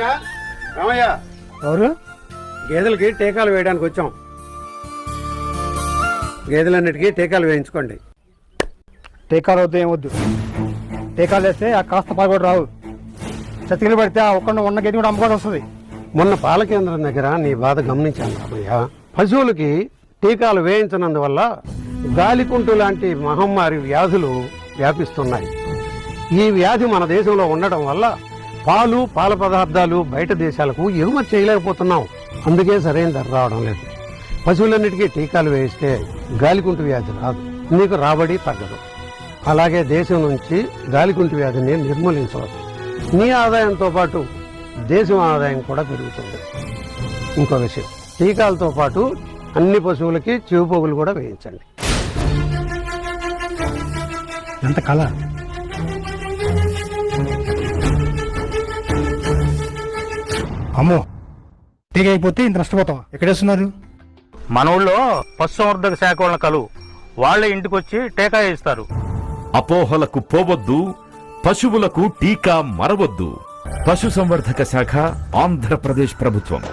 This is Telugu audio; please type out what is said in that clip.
రామయ్య ఎవరు? గేదెలకి టీకాలు వేయడానికి వచ్చాం. గేదెలన్నిటికీ టీకాలు వేయించుకోండి. టీకాలు వద్దు, ఏమొద్దు. టీకాలు వేస్తే ఆ కాస్త పాలు కూడా రావు. చతికిలు పడితే ఆ ఒక్క ఉన్న గేదె కూడా అమ్ముకోవడం వస్తుంది. మొన్న పాల కేంద్రం దగ్గర నీ బాధ గమనించాను రామయ్య. పశువులకి టీకాలు వేయించినందువల్ల గాలికుంటు లాంటి మహమ్మారి వ్యాధులు వ్యాపిస్తున్నాయి. ఈ వ్యాధి మన దేశంలో ఉండడం వల్ల పాలు, పాల పదార్థాలు బయట దేశాలకు ఎగుమతి చేయలేకపోతున్నాం. అందుకే సరైన ధర రావడం లేదు. పశువులన్నిటికీ టీకాలు వేయిస్తే గాలికుంటు వ్యాధి రాదు, నీకు రాబడి తగ్గదు. అలాగే దేశం నుంచి గాలికుంటు వ్యాధిని నిర్మూలించవచ్చు. నీ ఆదాయంతో పాటు దేశం ఆదాయం కూడా పెరుగుతుంది. ఇంకో విషయం, టీకాలతో పాటు అన్ని పశువులకి చెవిపోగులు కూడా వేయించండి. ఎంత కళ! అమ్మో, టీకా అయిపోతే ఇంత నష్టపోతాం. ఎక్కడేస్తున్నారు? మన ఊళ్ళో పశుసంవర్ధక శాఖ వాళ్ళ కలువు, వాళ్లే ఇంటికొచ్చి టీకా వేయిస్తారు. అపోహలకు పోవద్దు, పశువులకు టీకా మరవద్దు. పశుసంవర్ధక శాఖ, ఆంధ్రప్రదేశ్ ప్రభుత్వం.